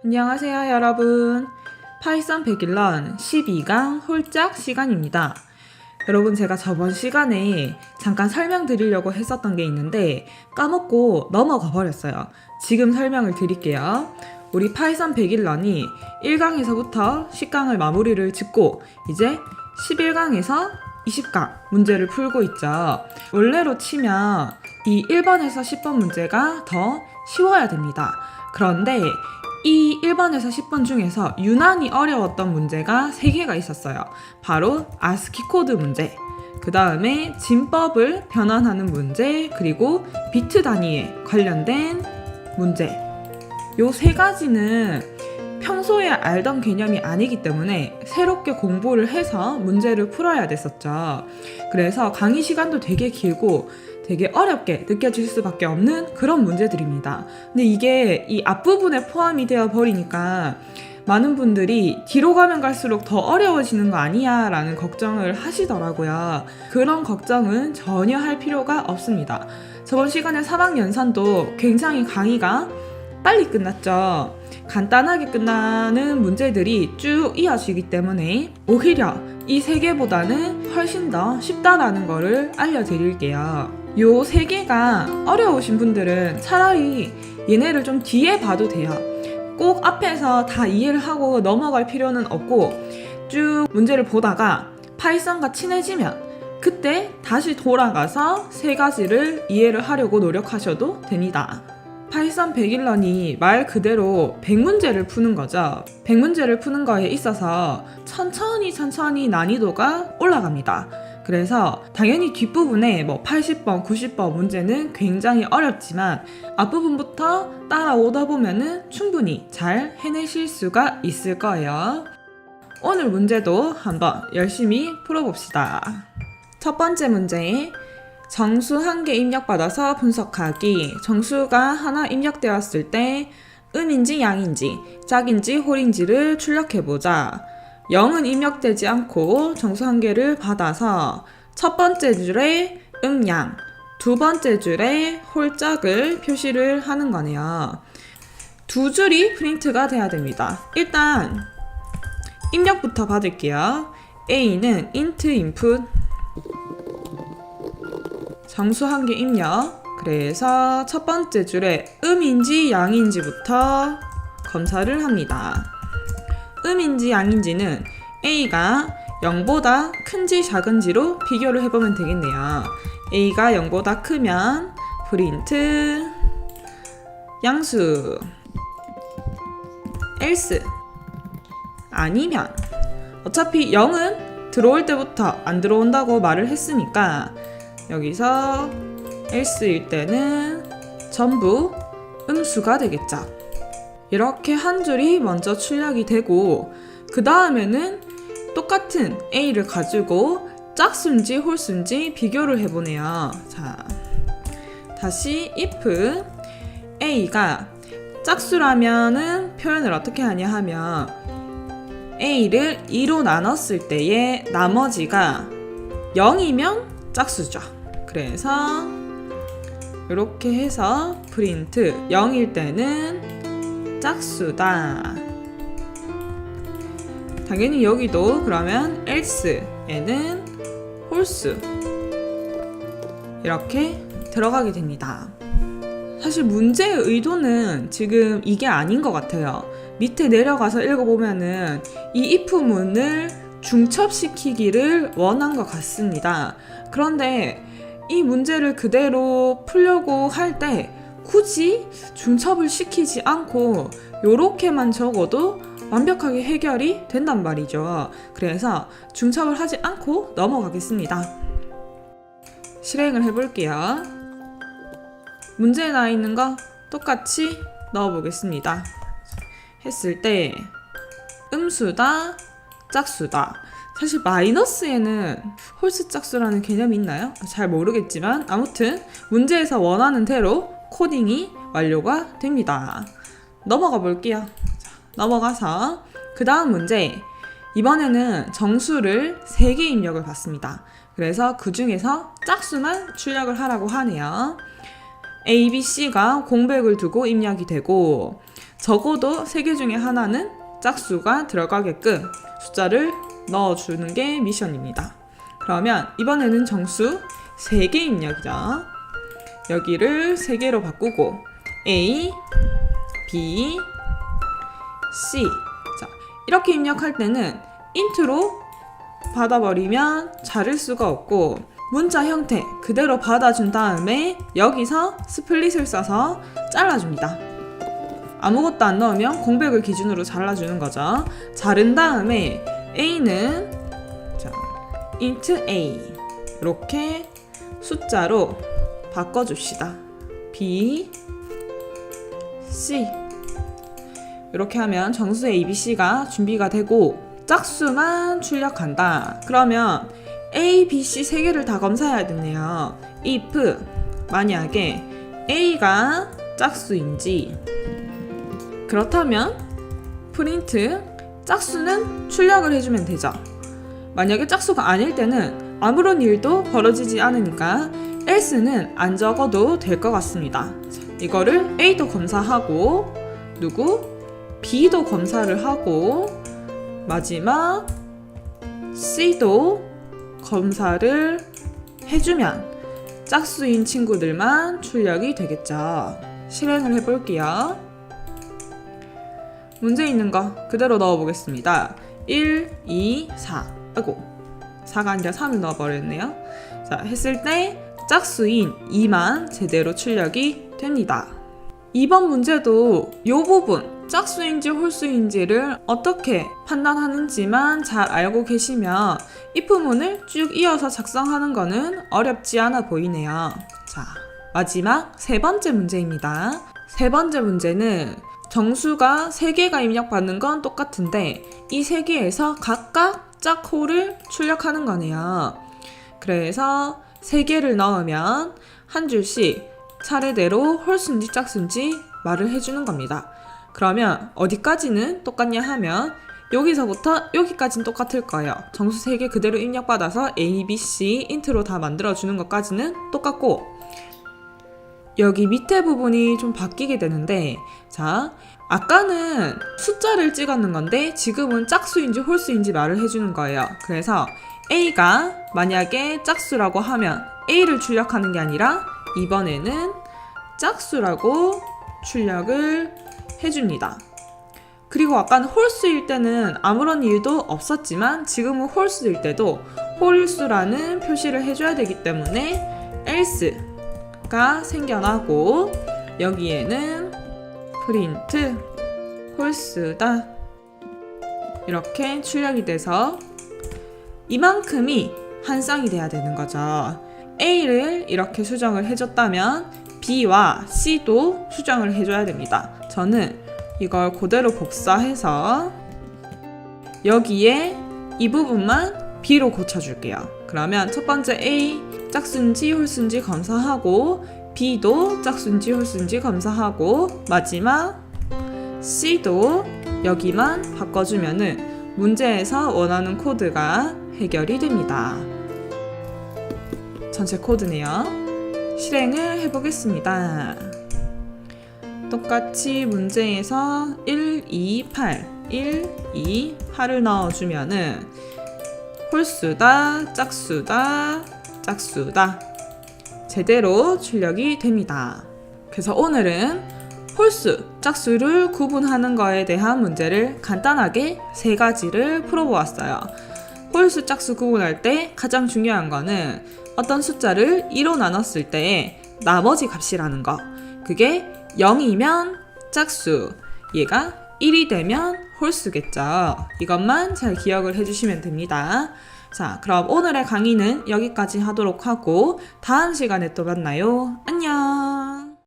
안녕하세요 여러분. 파이썬 101런 12강 홀짝 시간입니다. 여러분, 제가 저번 시간에 잠깐 설명드리려고 했었던 게 있는데 까먹고 넘어가 버렸어요. 지금 설명을 드릴게요. 우리 파이썬 101런이 1강에서부터 10강을 마무리를 짓고 이제 11강에서 20강 문제를 풀고 있죠. 원래로 치면 이 1번에서 10번 문제가 더 쉬워야 됩니다. 그런데 이 1번에서 10번 중에서 유난히 어려웠던 문제가 3개가 있었어요. 바로 아스키 코드 문제, 그 다음에 진법을 변환하는 문제, 그리고 비트 단위에 관련된 문제. 요 3가지는 평소에 알던 개념이 아니기 때문에 새롭게 공부를 해서 문제를 풀어야 됐었죠. 그래서 강의 시간도 되게 길고 되게 어렵게 느껴질 수밖에 없는 그런 문제들입니다. 근데 이게 이 앞부분에 포함이 되어 버리니까 많은 분들이 뒤로 가면 갈수록 더 어려워지는 거 아니야 라는 걱정을 하시더라고요. 그런 걱정은 전혀 할 필요가 없습니다. 저번 시간에 3학 연산도 굉장히 강의가 빨리 끝났죠. 간단하게 끝나는 문제들이 쭉 이어지기 때문에 오히려 이 3개보다는 훨씬 더 쉽다라는 거를 알려드릴게요. 요 3개가 어려우신 분들은 차라리 얘네를 좀 뒤에 봐도 돼요. 꼭 앞에서 다 이해를 하고 넘어갈 필요는 없고 쭉 문제를 보다가 파이썬과 친해지면 그때 다시 돌아가서 3가지를 이해를 하려고 노력하셔도 됩니다. 파이썬 101런이 말 그대로 100문제를 푸는 거죠. 100문제를 푸는 거에 있어서 천천히 난이도가 올라갑니다. 그래서 당연히 뒷부분에 80번, 90번 문제는 굉장히 어렵지만 앞부분부터 따라오다 보면은 충분히 잘 해내실 수가 있을 거예요. 오늘 문제도 한번 열심히 풀어봅시다. 첫 번째 문제. 정수 1개 입력받아서 분석하기. 정수가 하나 입력되었을 때 음인지 양인지 짝인지 홀인지를 출력해보자. 0은 입력되지 않고 정수 1개를 받아서 첫 번째 줄에 양, 두 번째 줄에 홀짝을 표시를 하는 거네요. 두 줄이 프린트가 돼야 됩니다. 일단 입력부터 받을게요. A는 int input 정수 1개 입력. 그래서 첫 번째 줄에 음인지 양인지부터 검사를 합니다. 음인지 양인지는 A가 0보다 큰지 작은지로 비교를 해보면 되겠네요. A가 0보다 크면 프린트 양수, else 아니면 어차피 0은 들어올 때부터 안 들어온다고 말을 했으니까 여기서 else일 때는 전부 음수가 되겠죠. 이렇게 한 줄이 먼저 출력이 되고 그 다음에는 똑같은 A를 가지고 짝수인지 홀수인지 비교를 해보네요. 자, 다시 if A가 짝수라면은 표현을 어떻게 하냐 하면 A를 2로 나눴을 때의 나머지가 0이면 짝수죠. 그래서 이렇게 해서 프린트 0일 때는 짝수다. 당연히 여기도 그러면 else에는 홀수 이렇게 들어가게 됩니다. 사실 문제의 의도는 지금 이게 아닌 것 같아요. 밑에 내려가서 읽어보면은 이 if문을 중첩시키기를 원한 것 같습니다. 그런데 이 문제를 그대로 풀려고 할 때 굳이 중첩을 시키지 않고 요렇게만 적어도 완벽하게 해결이 된단 말이죠. 그래서 중첩을 하지 않고 넘어가겠습니다. 실행을 해볼게요. 문제에 나와 있는 거 똑같이 넣어보겠습니다. 했을 때 음수다, 짝수다. 사실 마이너스에는 홀수 짝수라는 개념이 있나요? 잘 모르겠지만 아무튼 문제에서 원하는 대로 코딩이 완료가 됩니다. 넘어가 볼게요. 자, 넘어가서 그 다음 문제. 이번에는 정수를 3개 입력을 받습니다. 그래서 그 중에서 짝수만 출력을 하라고 하네요. A, B, C가 공백을 두고 입력이 되고 적어도 3개 중에 하나는 짝수가 들어가게끔 숫자를 넣어주는 게 미션입니다. 그러면 이번에는 정수 3개 입력이죠. 여기를 3개로 바꾸고 A, B, C. 자, 이렇게 입력할 때는 인트로 받아버리면 자를 수가 없고 문자 형태 그대로 받아준 다음에 여기서 스플릿을 써서 잘라줍니다. 아무것도 안 넣으면 공백을 기준으로 잘라주는 거죠. 자른 다음에 A는 자, int A 이렇게 숫자로 바꿔줍시다. B, C 이렇게 하면 정수 ABC가 준비가 되고 짝수만 출력한다. 그러면 A, B, C 3개를 다 검사해야겠네요. if 만약에 A가 짝수인지 그렇다면 프린트 짝수는 출력을 해주면 되죠. 만약에 짝수가 아닐 때는 아무런 일도 벌어지지 않으니까 else는 안 적어도 될 것 같습니다. 이거를 A도 검사하고 B도 검사를 하고 마지막 C도 검사를 해주면 짝수인 친구들만 출력이 되겠죠. 실행을 해볼게요. 문제 있는 거 그대로 넣어보겠습니다. 1, 2, 4 아이고 4가 아니라 3을 넣어버렸네요. 자, 했을 때 짝수인 2만 제대로 출력이 됩니다. 이번 문제도 이 부분 짝수인지 홀수인지를 어떻게 판단하는지만 잘 알고 계시면 if문을 쭉 이어서 작성하는 거는 어렵지 않아 보이네요. 자, 마지막 3번째 문제입니다. 3번째 문제는 정수가 3개가 입력받는 건 똑같은데 이 3개에서 각각 짝호를 출력하는 거네요. 그래서 3개를 넣으면 한 줄씩 차례대로 홀수인지 짝수인지 말을 해주는 겁니다. 그러면 어디까지는 똑같냐 하면 여기서부터 여기까지는 똑같을 거예요. 정수 3개 그대로 입력받아서 A, B, C 인트로 다 만들어주는 것까지는 똑같고 여기 밑에 부분이 좀 바뀌게 되는데 자, 아까는 숫자를 찍었는 건데 지금은 짝수인지 홀수인지 말을 해주는 거예요. 그래서 A가 만약에 짝수라고 하면 A를 출력하는 게 아니라 이번에는 짝수라고 출력을 해줍니다. 그리고 아까는 홀수일 때는 아무런 일도 없었지만 지금은 홀수일 때도 홀수라는 표시를 해줘야 되기 때문에 else가 생겨나고 여기에는 프린트 홀수다 이렇게 출력이 돼서 이만큼이 한 쌍이 돼야 되는 거죠. A를 이렇게 수정을 해줬다면 B와 C도 수정을 해줘야 됩니다. 저는 이걸 그대로 복사해서 여기에 이 부분만 B로 고쳐줄게요. 그러면 첫 번째 A 짝수인지 홀수인지 검사하고 B도 짝수인지 홀수인지 검사하고 마지막 C도 여기만 바꿔주면은 문제에서 원하는 코드가 해결이 됩니다. 전체 코드네요. 실행을 해보겠습니다. 똑같이 문제에서 1, 2, 8, 1, 2, 8을 넣어주면은 홀수다, 짝수다, 짝수다 제대로 출력이 됩니다. 그래서 오늘은 홀수, 짝수를 구분하는 거에 대한 문제를 간단하게 3가지를 풀어보았어요. 홀수, 짝수 구분할 때 가장 중요한 거는 어떤 숫자를 2로 나눴을 때의 나머지 값이라는 거. 그게 0이면 짝수, 얘가 1이 되면 홀수겠죠. 이것만 잘 기억을 해주시면 됩니다. 자, 그럼 오늘의 강의는 여기까지 하도록 하고 다음 시간에 또 만나요. 안녕!